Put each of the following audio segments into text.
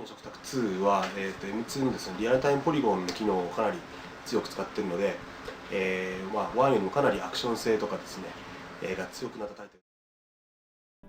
の食卓2は、M2 のですね、リアルタイムポリゴンの機能をかなり強く使っているので、1よりもかなりアクション性とかですね、が強くなったタイトル。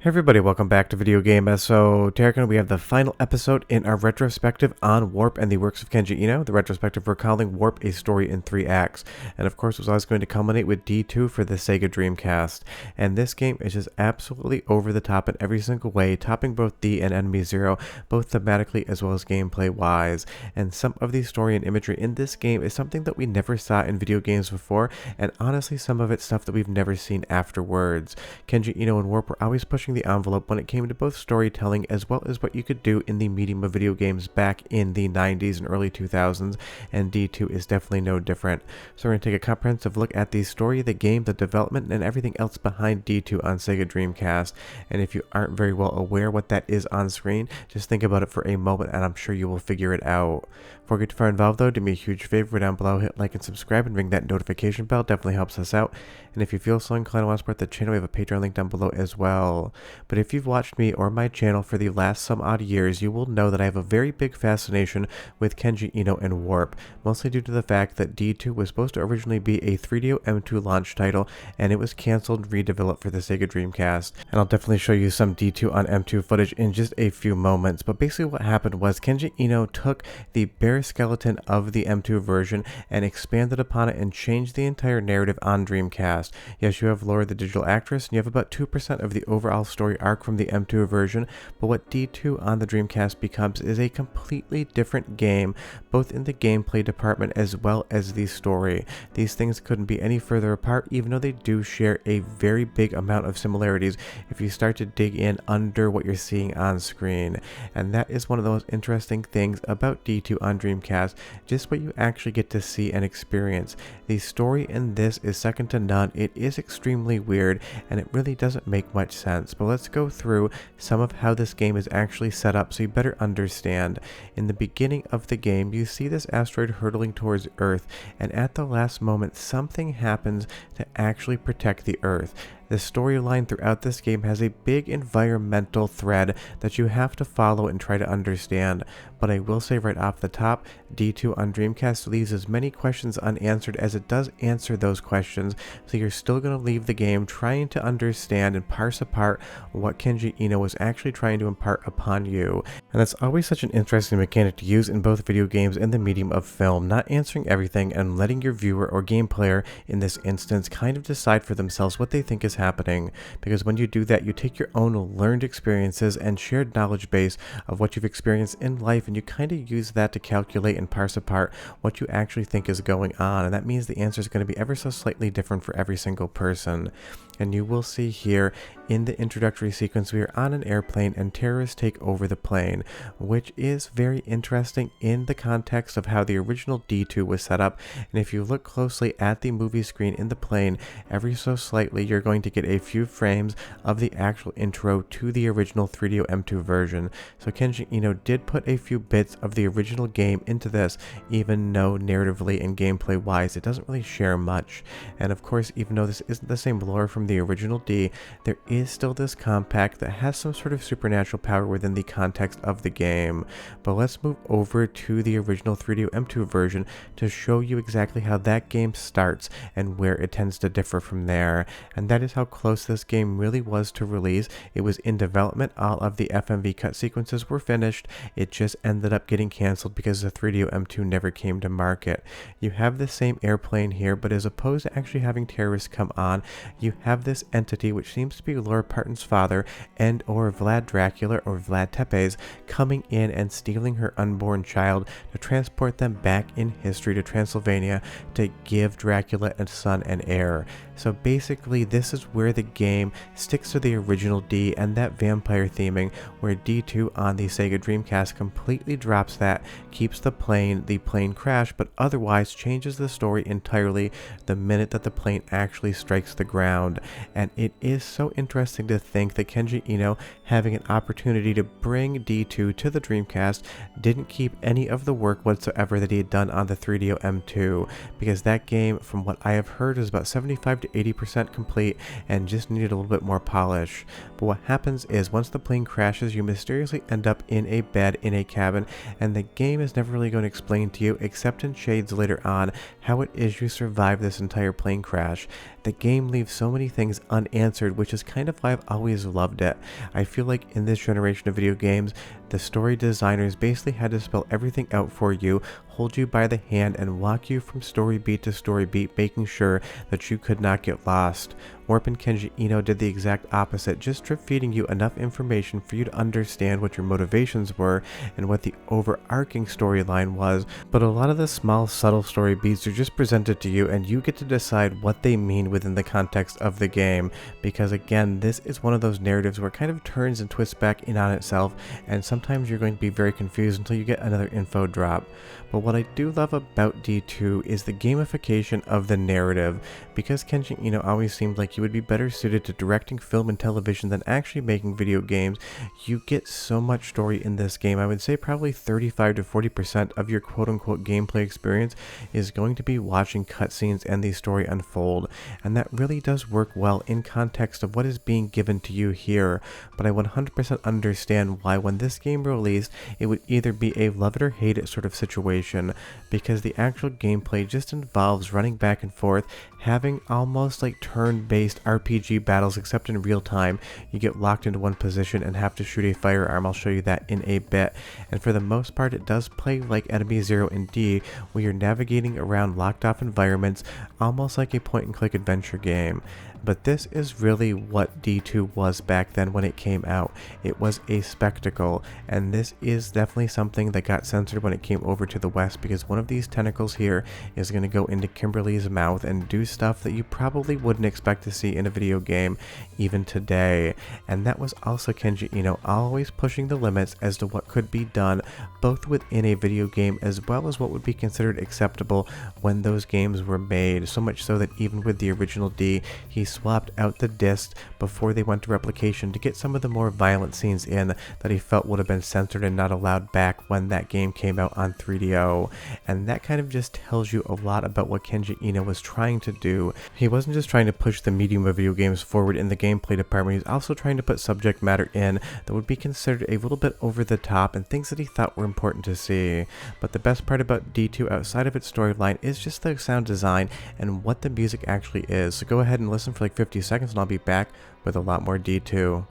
Hey everybody, welcome back to Video Game SO. Terrakin, we have the final episode in our retrospective on Warp and the works of Kenji Eno. The retrospective we're calling Warp, a story in 3 acts. And of course, it was always going to culminate with D2 for the Sega Dreamcast. And this game is just absolutely over the top in every single way, topping both D and Enemy Zero, both thematically as well as gameplay-wise. And some of the story and imagery in this game is something that we never saw in video games before, and honestly, some of it's stuff that we've never seen afterwards. Kenji Eno and Warp were always pushing the envelope when it came to both storytelling as well as what you could do in the medium of video games back in the 90s and early 2000s, and D2 is definitely no different. So we're going to take a comprehensive look at the story, the game, the development, and everything else behind D2 on Sega Dreamcast. And if you aren't very well aware what that is on screen, just think about it for a moment and I'm sure you will figure it out. Before we get too far involved though, do me a huge favor down below, hit like and subscribe and ring that notification bell, definitely helps us out. And if you feel so inclined to want to support the channel, we have a Patreon link down below as well. But if you've watched me or my channel for the last some odd years, you will know that I have a very big fascination with Kenji Eno and Warp, mostly due to the fact that D2 was supposed to originally be a 3DO M2 launch title, and it was cancelled and redeveloped for the Sega Dreamcast. And I'll definitely show you some D2 on M2 footage in just a few moments, but basically what happened was Kenji Eno took the bare skeleton of the M2 version and expanded upon it and changed the entire narrative on Dreamcast. Yes, you have Laura the digital actress, and you have about 2% of the overall story arc from the M2 version, but what D2 on the Dreamcast becomes is a completely different game, both in the gameplay department as well as the story. These things couldn't be any further apart, even though they do share a very big amount of similarities if you start to dig in under what you're seeing on screen. And that is one of the most interesting things about D2 on Dreamcast, just what you actually get to see and experience. The story in this is second to none. It is extremely weird and it really doesn't make much sense, but let's go through some of how this game is actually set up so you better understand. In the beginning of the game, you see this asteroid hurtling towards Earth, and at the last moment something happens to actually protect the Earth. The storyline throughout this game has a big environmental thread that you have to follow and try to understand, but I will say right off the top, D2 on Dreamcast leaves as many questions unanswered as it does answer those questions, so you're still going to leave the game trying to understand and parse apart what Kenji Eno was actually trying to impart upon you. And that's always such an interesting mechanic to use in both video games and the medium of film, not answering everything and letting your viewer or game player in this instance kind of decide for themselves what they think is happening, because when you do that, you take your own learned experiences and shared knowledge base of what you've experienced in life, and you kind of use that to calculate and parse apart what you actually think is going on, and that means the answer is going to be ever so slightly different for every single person. And you will see here in the introductory sequence we are on an airplane and terrorists take over the plane, which is very interesting in the context of how the original D2 was set up. And if you look closely at the movie screen in the plane, every so slightly you're going to get a few frames of the actual intro to the original 3DO M2 version. So Kenji Eno did put a few bits of the original game into this, even though narratively and gameplay wise it doesn't really share much. And of course, even though this isn't the same lore from the original D, there is still this compact that has some sort of supernatural power within the context of the game. But let's move over to the original 3DO M2 version to show you exactly how that game starts and where it tends to differ from there. And that is how close this game really was to release. It was in development, all of the FMV cut sequences were finished, it just ended up getting cancelled because the 3DO M2 never came to market. You have the same airplane here, but as opposed to actually having terrorists come on, you have this entity which seems to be Laura Parton's father and or Vlad Dracula or Vlad Tepes coming in and stealing her unborn child to transport them back in history to Transylvania to give Dracula a son and heir. So basically this is where the game sticks to the original D and that vampire theming, where D2 on the Sega Dreamcast completely drops that, keeps the plane crash, but otherwise changes the story entirely the minute that the plane actually strikes the ground. and it is so interesting to think that Kenji Eno, having an opportunity to bring D2 to the Dreamcast, didn't keep any of the work whatsoever that he had done on the 3DO M2, because that game, from what I have heard, is about 75 to 80% complete and just needed a little bit more polish. But what happens is, once the plane crashes, you mysteriously end up in a bed in a cabin, and the game is never really going to explain to you, except in shades later on, how it is you survive this entire plane crash. The game leaves so many things unanswered, which is kind of why I've always loved it. I feel like in this generation of video games, the story designers basically had to spell everything out for you, hold you by the hand, and walk you from story beat to story beat, making sure that you could not get lost. WARP and Kenji Eno did the exact opposite, just drip feeding you enough information for you to understand what your motivations were and what the overarching storyline was, but a lot of the small subtle story beats are just presented to you, and you get to decide what they mean within the context of the game, because again, this is one of those narratives where it kind of turns and twists back in on itself, and sometimes you're going to be very confused until you get another info drop. But what I do love about D2 is the gamification of the narrative, because Kenji Eno always seemed like he would be better suited to directing film and television than actually making video games. You get so much story in this game. I would say probably 35 to 40% of your quote-unquote gameplay experience is going to be watching cutscenes and the story unfold, and that really does work well in context of what is being given to you here. But I 100% understand why when this game released, it would either be a love it or hate it sort of situation, because the actual gameplay just involves running back and forth, having almost like turn-based RPG battles, except in real time. You get locked into one position and have to shoot a firearm. I'll show you that in a bit. And for the most part, it does play like Enemy Zero in D, where you're navigating around locked off environments, almost like a point-and-click adventure game. But this is really what D2 was back then when it came out. It was a spectacle, and this is definitely something that got censored when it came over to the West, because one of these tentacles here is going to go into Kimberly's mouth and do stuff that you probably wouldn't expect to see in a video game even today. And that was also Kenji Eno always pushing the limits as to what could be done both within a video game as well as what would be considered acceptable when those games were made, so much so that even with the original D, he swapped out the discs before they went to replication to get some of the more violent scenes in that he felt would have been censored and not allowed back when that game came out on 3DO. And that kind of just tells you a lot about what Kenji Eno was trying to do. He wasn't just trying to push the medium of video games forward in the gameplay department, he was also trying to put subject matter in that would be considered a little bit over the top and things that he thought were important to see. But the best part about D2 outside of its storyline is just the sound design and what the music actually is. So go ahead and listen for like 50 seconds and I'll be back with a lot more D2.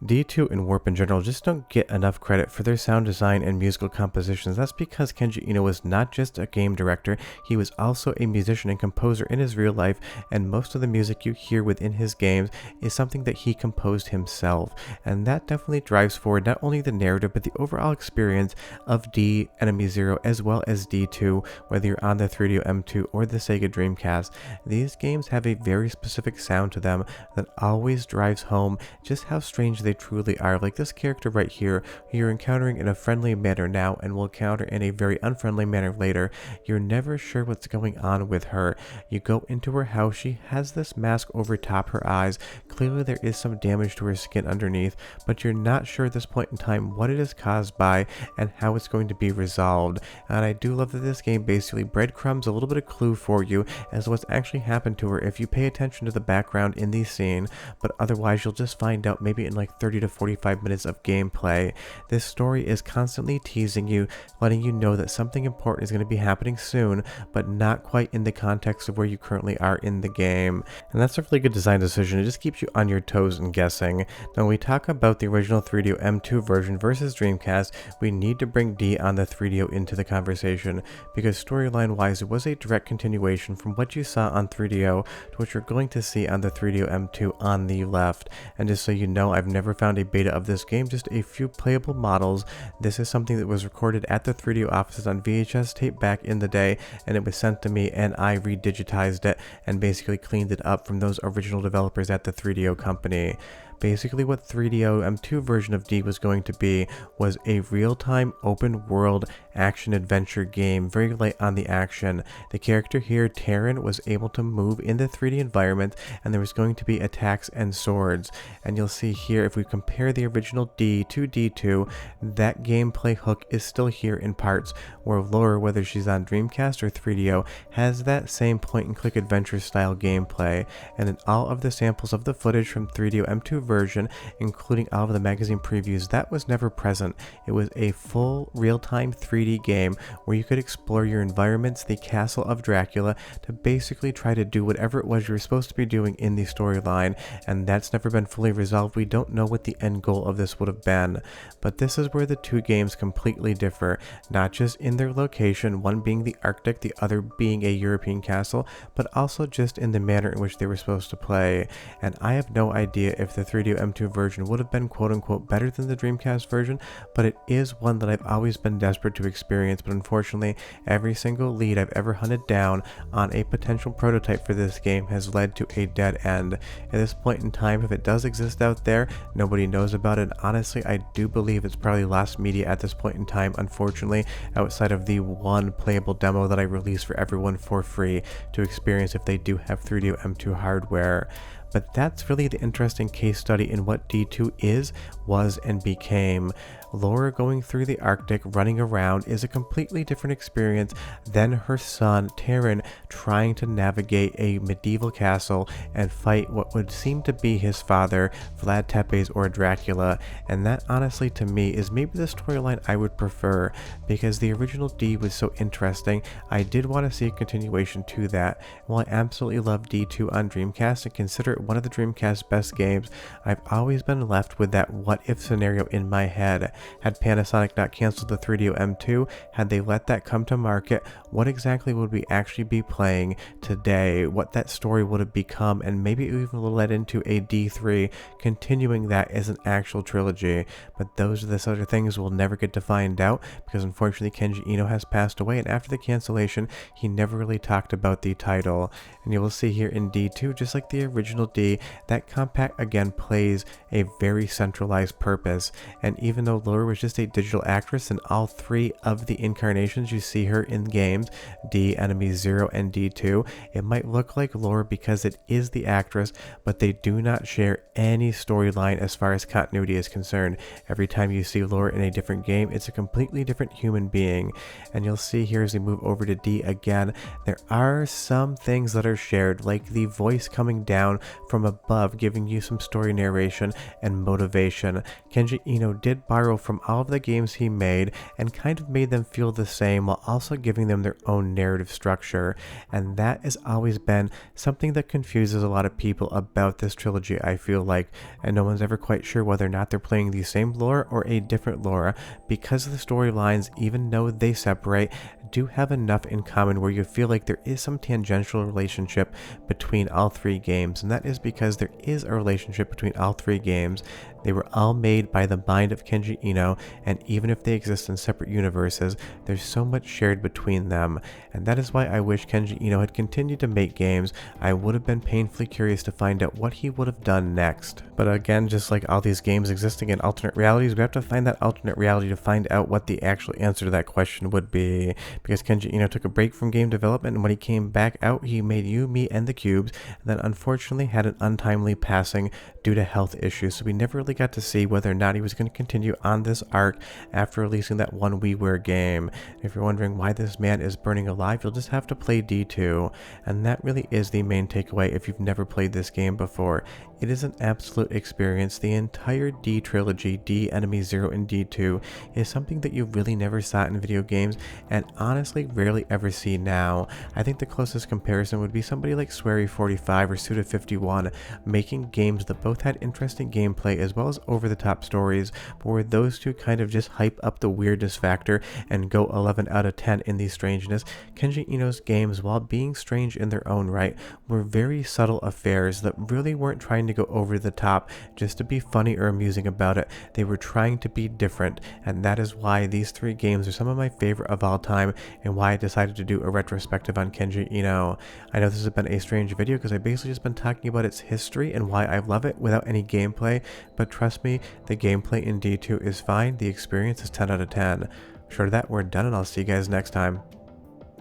D2 and WARP in general just don't get enough credit for their sound design and musical compositions. That's because Kenji Eno was not just a game director, he was also a musician and composer in his real life, and most of the music you hear within his games is something that he composed himself. And that definitely drives forward not only the narrative, but the overall experience of D, Enemy Zero, as well as D2, whether you're on the 3DO M2 or the Sega Dreamcast. These games have a very specific sound to them that always drives home just how strange they truly are. Like this character right here, who you're encountering in a friendly manner now and will encounter in a very unfriendly manner later. You're never sure what's going on with her. You go into her house, she has this mask over top her eyes. Clearly there is some damage to her skin underneath, but you're not sure at this point in time what it is caused by and how it's going to be resolved. And I do love that this game basically breadcrumbs a little bit of clue for you as to what's actually happened to her if you pay attention to the background in the scene, but otherwise you'll just find out maybe in like 30 30 to 45 minutes of gameplay. This story is constantly teasing you, letting you know that something important is going to be happening soon, but not quite in the context of where you currently are in the game. And that's a really good design decision. It just keeps you on your toes and guessing. Now, when we talk about the original 3DO M2 version versus Dreamcast, we need to bring D on the 3DO into the conversation, because storyline wise it was a direct continuation from what you saw on 3DO to what you're going to see on the 3DO M2 on the left. And just so you know, I've never found a beta of this game, just a few playable models. This is something that was recorded at the 3DO offices on VHS tape back in the day, and it was sent to me and I redigitized it and basically cleaned it up from those original developers at the 3DO company. Basically what 3DO M2 version of D was going to be was a real-time open world action adventure game, very light on the action. The character here, Terran, was able to move in the 3D environment, and there was going to be attacks and swords. And you'll see here, if we compare the original D to D2, that gameplay hook is still here in parts, where Laura, whether she's on Dreamcast or 3DO, has that same point-and-click adventure style gameplay. And in all of the samples of the footage from 3DO M2 version, including all of the magazine previews, that was never present. It was a full real-time 3D game where you could explore your environments, the castle of Dracula, to basically try to do whatever it was you were supposed to be doing in the storyline, and that's never been fully resolved. We don't know what the end goal of this would have been, but this is where the two games completely differ, not just in their location, one being the Arctic, the other being a European castle, but also just in the manner in which they were supposed to play. And I have no idea if the 3DO M2 version would have been quote-unquote better than the Dreamcast version, but it is one that I've always been desperate to experience. But unfortunately, every single lead I've ever hunted down on a potential prototype for this game has led to a dead end. At this point in time, if it does exist out there, nobody knows about it. Honestly, I do believe it's probably lost media at this point in time, unfortunately, outside of the one playable demo that I released for everyone for free to experience if they do have 3DO M2 hardware. But that's really the interesting case study in what D2 is, was, and became. Laura going through the Arctic, running around, is a completely different experience than her son, Terran, trying to navigate a medieval castle and fight what would seem to be his father, Vlad Tepes or Dracula. And that, honestly, to me, is maybe the storyline I would prefer, because the original D was so interesting. I did want to see a continuation to that. While I absolutely love D2 on Dreamcast and consider it one of the Dreamcast's best games, I've always been left with that what-if scenario in my head. Had Panasonic not canceled the 3DO M2, had they let that come to market, what exactly would we actually be playing today? What that story would have become, and maybe it even led into a D3, continuing that as an actual trilogy. But those are the sort of things we'll never get to find out, because unfortunately Kenji Eno has passed away, and after the cancellation, he never really talked about the title. And you will see here in D2, just like the original D, that compact again plays a very centralized purpose. And even though Laura was just a digital actress in all three of the incarnations you see her in games, D, Enemy 0, and D2, it might look like Laura because it is the actress, but they do not share any storyline as far as continuity is concerned. Every time you see Laura in a different game, it's a completely different human being. And you'll see here as we move over to D again, there are some things that are shared, like the voice coming down from above, giving you some story narration and motivation. Kenji Eno did borrow from all of the games he made and kind of made them feel the same, while also giving them their own narrative structure. And that has always been something that confuses a lot of people about this trilogy, I feel like, and no one's ever quite sure whether or not they're playing the same Laura or a different Laura, because the storylines, even though they separate, do have enough in common where you feel like there is some tangential relationship between all three games. And that is because there is a relationship between all three games. They were all made by the mind of Kenji Eno, and even if they exist in separate universes, there's so much shared between them. And that is why I wish Kenji Eno had continued to make games. I would have been painfully curious to find out what he would have done next. But again, just like all these games existing in alternate realities, we have to find that alternate reality to find out what the actual answer to that question would be. Because Kenji Eno took a break from game development, and when he came back out, he made You, Me, and the Cubes, and then unfortunately had an untimely passing due to health issues. So we never really got to see whether or not he was going to continue on this arc after releasing that one WiiWare game. If you're wondering why this man is burning alive, you'll just have to play D2, and that really is the main takeaway if you've never played this game before. It is an absolute experience. The entire D trilogy, D, Enemy Zero, and D2, is something that you really never saw in video games, and honestly rarely ever see now. I think the closest comparison would be somebody like Swery45 or Suda51, making games that both had interesting gameplay as well as over-the-top stories, but where those two kind of just hype up the weirdness factor and go 11 out of 10 in the strangeness. Kenji Eno's games, while being strange in their own right, were very subtle affairs that really weren't trying to go over the top just to be funny or amusing about it. They were trying to be different, and that is why these three games are some of my favorite of all time, and why I decided to do a retrospective on Kenji Eno. I know this has been a strange video because I've basically just been talking about its history and why I love it without any gameplay, but trust me, the gameplay in D2 is fine, the experience is 10 out of 10. Short of that, we're done, and I'll see you guys next time.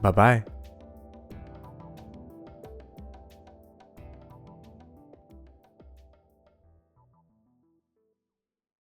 Bye bye.